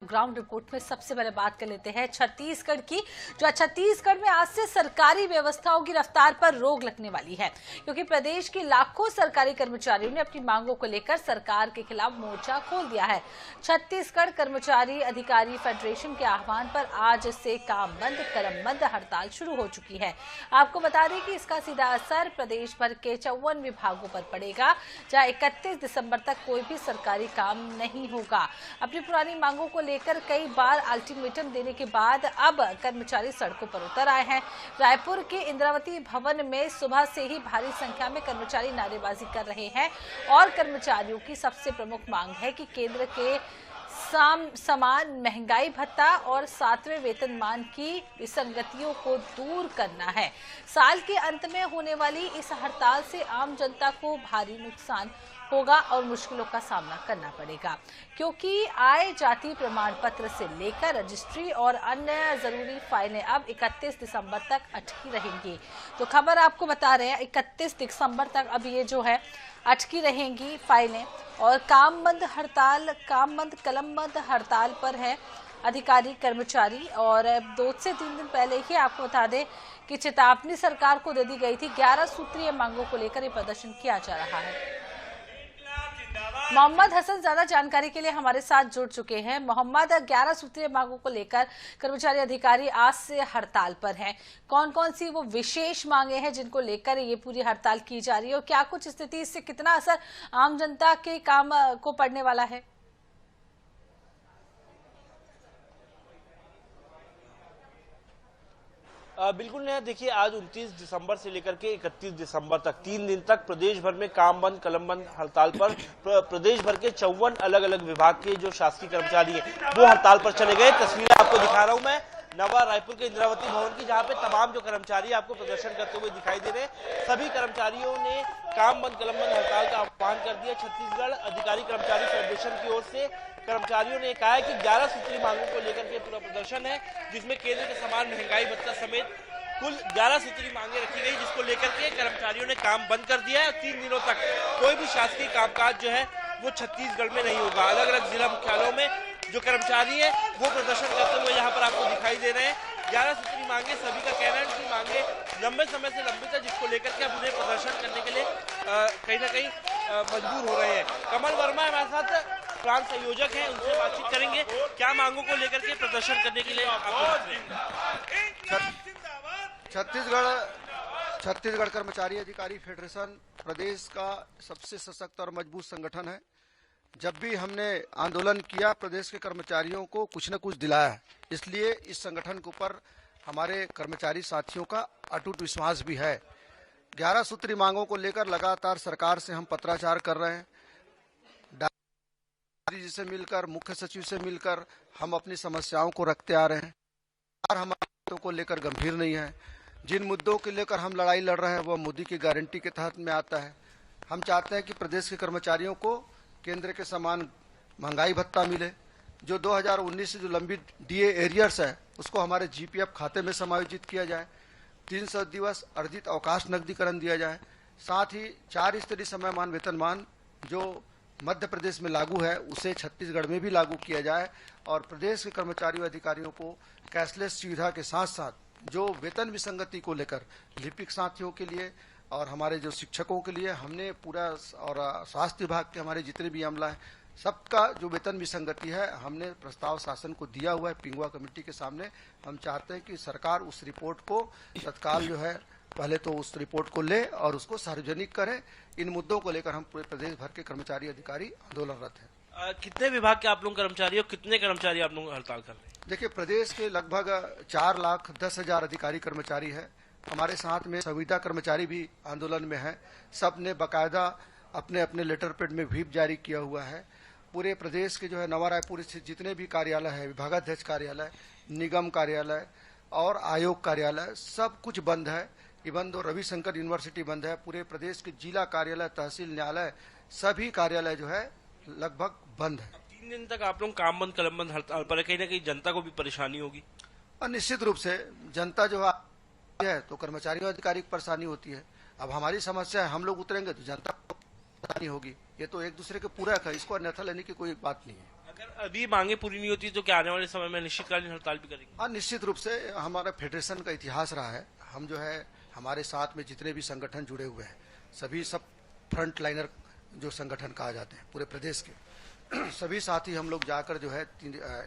Ground report में सबसे पहले बात कर लेते हैं छत्तीसगढ़ की। जो छत्तीसगढ़ में आज से सरकारी व्यवस्थाओं की रफ्तार पर रोक लगने वाली है, क्योंकि प्रदेश के लाखों सरकारी कर्मचारियों ने अपनी मांगों को लेकर सरकार के खिलाफ मोर्चा खोल दिया है। छत्तीसगढ़ कर्मचारी अधिकारी फेडरेशन के आह्वान पर आज से काम बंद कलम बंद हड़ताल शुरू हो चुकी है। आपको बता दें कि इसका सीधा असर प्रदेश भर के 54 विभागों पर पड़ेगा, जहां 31 दिसंबर तक कोई भी सरकारी काम नहीं होगा। अपनी पुरानी मांगों को लेकर कई बार अल्टीमेटम देने के बाद अब कर्मचारी सड़कों पर उतर आए हैं। रायपुर के इंद्रावती भवन में सुबह से ही भारी संख्या में कर्मचारी नारेबाजी कर रहे हैं और कर्मचारियों की सबसे प्रमुख मांग है कि केंद्र के समान महंगाई भत्ता और 7वें वेतनमान की विसंगतियों को दूर करना है। साल के अंत में होने वाली इस हड़ताल से आम जनता को भारी नुकसान होगा और मुश्किलों का सामना करना पड़ेगा, क्योंकि आय जाति प्रमाण पत्र से लेकर रजिस्ट्री और अन्य जरूरी फाइलें अब 31 दिसंबर तक अटकी रहेंगी। तो खबर आपको बता रहे हैं 31 दिसंबर तक अब ये जो है अटकी रहेंगी फाइलें। और काम बंद कलम बंद हड़ताल पर है अधिकारी कर्मचारी। और 2 से 3 दिन पहले ही आपको बता दें कि चेतावनी सरकार को दे दी गई थी। 11 सूत्रीय मांगों को लेकर ये प्रदर्शन किया जा रहा है। मोहम्मद हसन ज्यादा जानकारी के लिए हमारे साथ जुड़ चुके हैं। मोहम्मद, 11 सूत्रीय मांगों को लेकर कर्मचारी अधिकारी आज से हड़ताल पर हैं। कौन कौन सी वो विशेष मांगे हैं जिनको लेकर ये पूरी हड़ताल की जा रही है और क्या कुछ स्थिति, इससे कितना असर आम जनता के काम को पड़ने वाला है? बिल्कुल नया, देखिए आज 29 दिसंबर से लेकर के 31 दिसंबर तक 3 दिन तक प्रदेश भर में काम बंद कलम बंद हड़ताल पर प्रदेश भर के 54 अलग अलग विभाग के जो शासकीय कर्मचारी हैं वो हड़ताल पर चले गए। तस्वीरें आपको दिखा रहा हूं मैं नवा रायपुर के इंद्रावती भवन की, जहां पे तमाम जो कर्मचारी आपको प्रदर्शन करते हुए दिखाई दे रहे हैं। सभी कर्मचारियों ने काम बंद कलम बंद हड़ताल का आह्वान कर दिया। छत्तीसगढ़ अधिकारी कर्मचारी फेडरेशन की ओर से कर्मचारियों ने कहा है कि 11 सूत्री मांगों को लेकर के पूरा प्रदर्शन है, जिसमें केंद्र के समान महंगाई भत्ता समेत कुल 11 सूत्री मांगे रखी गई, जिसको लेकर के कर्मचारियों ने काम बंद कर दिया है। और 3 दिनों तक कोई भी शासकीय कामकाज जो है वो छत्तीसगढ़ में नहीं होगा। अलग अलग जिला मुख्यालयों में जो कर्मचारी है वो प्रदर्शन करते हुए यहाँ पर आपको दिखाई दे रहे हैं। 11 सूत्री मांगे, सभी का कहना है कि मांगे लंबे समय से लंबित है, जिसको लेकर के अब उन्हें प्रदर्शन करने के लिए कहीं ना कहीं मजबूर हो रहे हैं। कमल वर्मा हमारे साथ प्रांत संयोजक हैं, उनसे बातचीत करेंगे क्या मांगों को लेकर के प्रदर्शन करने के लिए छत्तीसगढ़ कर्मचारी अधिकारी फेडरेशन प्रदेश का सबसे सशक्त और मजबूत संगठन है। जब भी हमने आंदोलन किया प्रदेश के कर्मचारियों को कुछ न कुछ दिलाया है, इसलिए इस संगठन के ऊपर हमारे कर्मचारी साथियों का अटूट विश्वास भी है। 11 सूत्री मांगों को लेकर लगातार सरकार से हम पत्राचार कर रहे हैं। जी से मिलकर, मुख्य सचिव से मिलकर हम अपनी समस्याओं को रखते आ रहे हैं और हमारे मुद्दों को लेकर गंभीर नहीं है। जिन मुद्दों के लेकर हम लड़ाई लड़ रहे हैं वह मोदी की गारंटी के तहत में आता है। हम चाहते हैं कि प्रदेश के कर्मचारियों को केंद्र के समान महंगाई भत्ता मिले। जो 2019 से जो लंबित डीए एरियर्स है उसको हमारे जीपीएफ खाते में समायोजित किया जाए। 300 दिवस अर्जित अवकाश नकदीकरण दिया जाए। साथ ही 4 स्तरीय समयमान वेतनमान जो मध्य प्रदेश में लागू है उसे छत्तीसगढ़ में भी लागू किया जाए। और प्रदेश के कर्मचारियों अधिकारियों को कैशलेस सुविधा के साथ साथ जो वेतन विसंगति को लेकर लिपिक साथियों के लिए और हमारे जो शिक्षकों के लिए हमने पूरा, और स्वास्थ्य विभाग के हमारे जितने भी अमला है सबका जो वेतन विसंगति है हमने प्रस्ताव शासन को दिया हुआ है पिंगुआ कमेटी के सामने। हम चाहते हैं कि सरकार उस रिपोर्ट को तत्काल जो है पहले तो उस रिपोर्ट को ले और उसको सार्वजनिक करे। इन मुद्दों को लेकर हम पूरे प्रदेश भर के कर्मचारी अधिकारी आंदोलनरत हैं। कितने विभाग के आप लोग कर्मचारी हो, कितने कर्मचारी आप लोग हड़ताल कर रहे हैं? देखिए, प्रदेश के लगभग 4,10,000 अधिकारी कर्मचारी है। हमारे साथ में संविदा कर्मचारी भी आंदोलन में है। सब ने बाकायदा अपने अपने लेटर पेड में व्हिप जारी किया हुआ है। पूरे प्रदेश के जो है नवा रायपुर स्थित जितने भी कार्यालय है, विभागाध्यक्ष कार्यालय, निगम कार्यालय और आयोग कार्यालय, सब कुछ बंद है। इवन दो रविशंकर यूनिवर्सिटी बंद है। पूरे प्रदेश के जिला कार्यालय, तहसील न्यायालय, सभी कार्यालय जो है लगभग बंद है। 3 दिन तक आप लोग काम बंद कलम बंद हड़ताल पर, कहीं ना कहीं जनता को भी परेशानी होगी। और निश्चित रूप से जनता जो है तो कर्मचारियों अधिकारी की परेशानी होती है। अब हमारी समस्या है, हम लोग उतरेंगे तो जनता को परेशानी होगी। ये तो एक दूसरे के पूरक है, इसको अन्यथा लेने की कोई बात नहीं है। अगर अभी मांगे पूरी नहीं होती तो क्या आने वाले समय में अनिश्चितकालीन हड़ताल भी करेंगे? हाँ, निश्चित रूप से हमारा फेडरेशन का इतिहास रहा है। हम जो है हमारे साथ में जितने भी संगठन जुड़े हुए हैं सभी सब फ्रंट लाइनर जो संगठन कहा जाते हैं पूरे प्रदेश के सभी साथी हम लोग जाकर जो है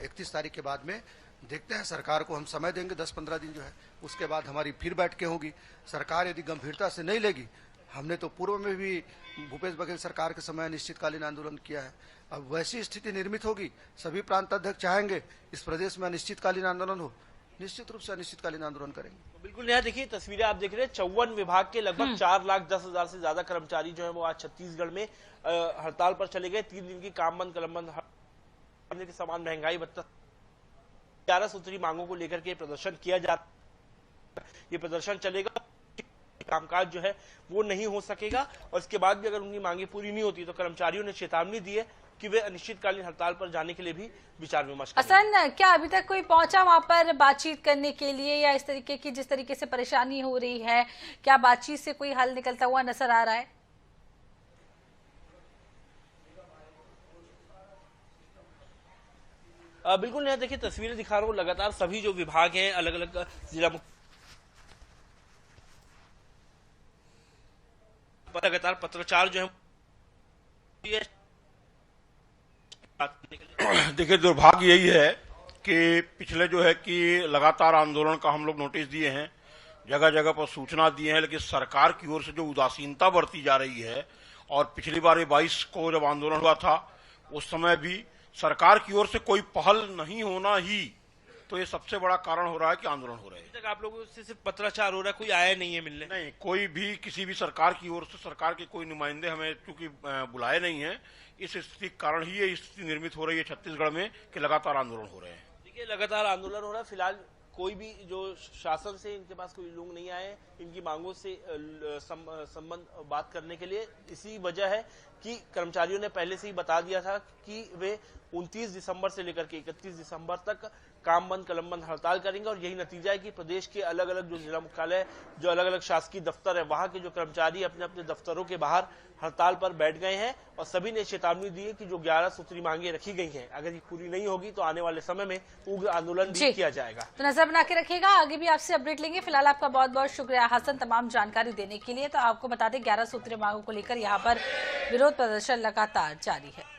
31 तारीख के बाद में देखते हैं। सरकार को हम समय देंगे 10-15 दिन जो है, उसके बाद हमारी फिर बैठकें होगी। सरकार यदि गंभीरता से नहीं लेगी, हमने तो पूर्व में भी भूपेश बघेल सरकार के समय अनिश्चितकालीन आंदोलन किया है, अब वैसी स्थिति निर्मित होगी, सभी प्रांत अध्यक्ष चाहेंगे इस प्रदेश में अनिश्चितकालीन आंदोलन हो, निश्चित रूप से अनिश्चितकालीन आंदोलन करेंगे। बिल्कुल यहाँ देखिए तस्वीरें आप देख रहे हैं 54 विभाग के लगभग 4,10,000 से ज्यादा कर्मचारी जो है वो आज छत्तीसगढ़ में हड़ताल पर चले गए। 3 दिन की काम बंद कलम बंद के समान महंगाई भत्ता 11 सूत्री मांगों को लेकर के प्रदर्शन किया जा रहा है। ये प्रदर्शन चलेगा, कामकाज जो है वो नहीं हो सकेगा और इसके बाद भी अगर उनकी मांगे पूरी नहीं होती तो कर्मचारियों ने चेतावनी दी है कि वे अनिश्चितकालीन हड़ताल पर जाने के लिए भी विचार विमर्श करेंगे। हसन, क्या अभी तक कोई पहुंचा वहां पर बातचीत करने के लिए, या इस तरीके की जिस तरीके से परेशानी हो रही है, क्या बातचीत से कोई हल निकलता हुआ नजर आ रहा है? बिल्कुल यहाँ देखिए तस्वीरें दिखा रहा हूँ, लगातार सभी जो विभाग हैं अलग अलग जिला लगातार पत्राचार जो है देखिए दुर्भाग्य यही है कि पिछले जो है कि लगातार आंदोलन का हम लोग नोटिस दिए हैं, जगह जगह पर सूचना दिए हैं, लेकिन सरकार की ओर से जो उदासीनता बरती जा रही है, और पिछली बार 22 को जब आंदोलन हुआ था उस समय भी सरकार की ओर से कोई पहल नहीं होना ही तो ये सबसे बड़ा कारण हो रहा है कि आंदोलन हो रहे हैं। अभी तक आप लोगों से सिर्फ पत्राचार हो रहा है, कोई आया नहीं है मिलने? नहीं, कोई भी किसी भी सरकार की ओर से सरकार के कोई नुमाइंदे हमें चूंकि बुलाए नहीं है, इस स्थिति के कारण ही ये स्थिति निर्मित हो रही है छत्तीसगढ़ में कि लगातार आंदोलन हो रहे हैं। देखिए लगातार आंदोलन हो रहा है, फिलहाल कोई भी जो शासन से इनके पास कोई लोग नहीं आए इनकी मांगों से संबंध बात करने के लिए। इसी वजह है कि कर्मचारियों ने पहले से ही बता दिया था कि वे 29 दिसंबर से लेकर के 31 दिसंबर तक काम बंद कलम बंद हड़ताल करेंगे और यही नतीजा है कि प्रदेश के अलग अलग जो जिला मुख्यालय, जो अलग अलग शासकीय दफ्तर है, वहां के जो कर्मचारी अपने अपने दफ्तरों के बाहर हड़ताल पर बैठ गए हैं और सभी ने चेतावनी दी है कि जो 11 सूत्री मांगे रखी गई हैं अगर ये पूरी नहीं होगी तो आने वाले समय में उग्र आंदोलन भी किया जाएगा। तो नजर बना के रखिएगा, आगे भी आपसे अपडेट लेंगे। फिलहाल आपका बहुत बहुत शुक्रिया हसन तमाम जानकारी देने के लिए। तो आपको बता दें 11 सूत्री मांगों को लेकर यहाँ पर विरोध प्रदर्शन लगातार जारी है।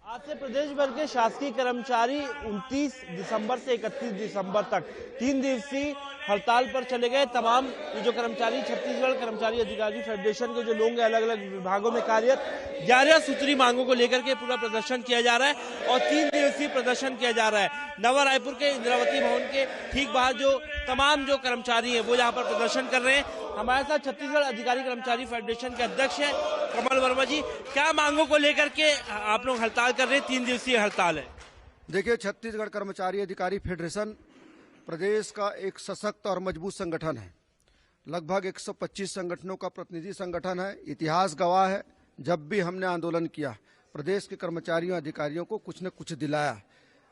आज से प्रदेश भर के शासकीय कर्मचारी 29 दिसंबर से 31 दिसंबर तक 3 दिवसीय हड़ताल पर चले गए। तमाम ये जो कर्मचारी छत्तीसगढ़ कर्मचारी अधिकारी फेडरेशन के जो लोग हैं अलग अलग विभागों में कार्यरत 11 सूत्री मांगों को लेकर के पूरा प्रदर्शन किया जा रहा है और 3 दिवसीय प्रदर्शन किया जा रहा है। नवा रायपुर के इंद्रावती भवन के ठीक बाहर जो तमाम जो कर्मचारी है वो यहाँ पर प्रदर्शन कर रहे हैं। हमारे साथ छत्तीसगढ़ अधिकारी कर्मचारी फेडरेशन के अध्यक्ष हैं कमल वर्मा जी। क्या मांगों को लेकर के आप लोग हड़ताल कर रहे हैं? 3 दिवसीय हड़ताल है। देखिए, छत्तीसगढ़ कर्मचारी अधिकारी फेडरेशन प्रदेश का एक सशक्त और मजबूत संगठन है। लगभग 125 संगठनों का प्रतिनिधि संगठन है। इतिहास गवाह है, जब भी हमने आंदोलन किया प्रदेश के कर्मचारियों अधिकारियों को कुछ न कुछ दिलाया।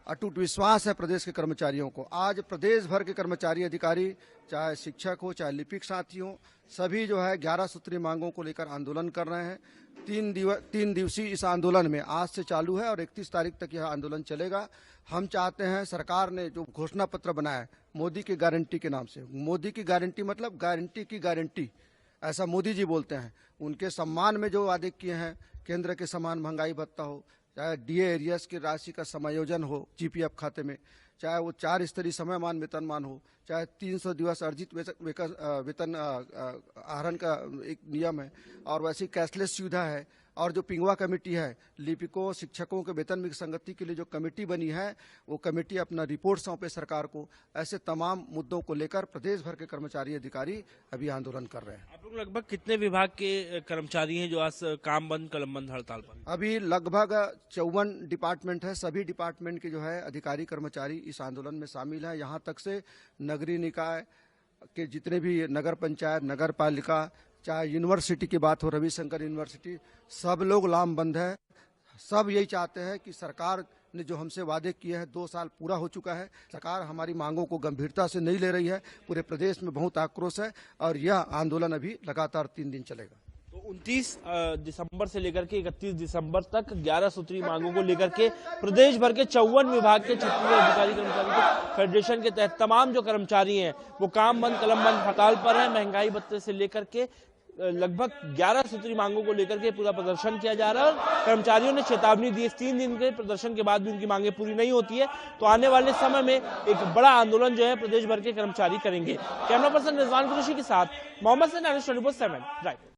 अटूट विश्वास है प्रदेश के कर्मचारियों को। आज प्रदेश भर के कर्मचारी अधिकारी, चाहे शिक्षक हो चाहे लिपिक साथी हो, सभी जो है 11 सूत्री मांगों को लेकर आंदोलन कर रहे हैं। 3 दिवसीय इस आंदोलन में आज से चालू है और 31 तारीख तक यह आंदोलन चलेगा। हम चाहते हैं, सरकार ने जो घोषणा पत्र बनाया मोदी की गारंटी के नाम से, मोदी की गारंटी मतलब गारंटी की गारंटी, ऐसा मोदी जी बोलते हैं। उनके सम्मान में जो वादे किए हैं, केंद्र के समान महंगाई भत्ता हो, चाहे डीए एरियर्स की राशि का समायोजन हो जीपीएफ खाते में, चाहे वो 4 स्तरीय समयमान वेतनमान हो, चाहे 300 दिवस अर्जित वेतन आहरण का एक नियम है, और वैसी कैशलेस सुविधा है। और जो पिंगवा कमेटी है, लिपिकों शिक्षकों के वेतन में संगति के लिए जो कमेटी बनी है, वो कमेटी अपना रिपोर्ट सौंपे सरकार को। ऐसे तमाम मुद्दों को लेकर प्रदेश भर के कर्मचारी अधिकारी अभी आंदोलन कर रहे हैं। आप लोग लगभग कितने विभाग के कर्मचारी हैं जो आज काम बंद कलम बंद हड़ताल पर? अभी लगभग 54 डिपार्टमेंट है। सभी डिपार्टमेंट के जो है अधिकारी कर्मचारी इस आंदोलन में शामिल है। यहाँ तक से नगरीय निकाय के जितने भी नगर पंचायत, नगर पालिका, चाहे यूनिवर्सिटी की बात हो, रविशंकर यूनिवर्सिटी, सब लोग लामबंद है। सब यही चाहते हैं कि सरकार ने जो हमसे वादे किए हैं, 2 साल पूरा हो चुका है, सरकार हमारी मांगों को गंभीरता से नहीं ले रही है। पूरे प्रदेश में बहुत आक्रोश है और यह आंदोलन अभी लगातार 3 दिन चलेगा। तो 29 दिसंबर से लेकर के 31 दिसंबर तक 11 सूत्री मांगों को लेकर के प्रदेश भर के 54 विभाग के 36 अधिकारी कर्मचारी के फेडरेशन के तहत तमाम जो कर्मचारी हैं वो काम बंद कलम बंद हड़ताल पर है। महंगाई भत्ते से लेकर के लगभग 11 सूत्री मांगों को लेकर के पूरा प्रदर्शन किया जा रहा है और कर्मचारियों ने चेतावनी दी। इस 3 दिन के प्रदर्शन के बाद भी उनकी मांगे पूरी नहीं होती है तो आने वाले समय में एक बड़ा आंदोलन जो है प्रदेश भर के कर्मचारी करेंगे। कैमरा पर्सन रिजवान कुरैशी के साथ मोहम्मद सैन, 24/7 राइट।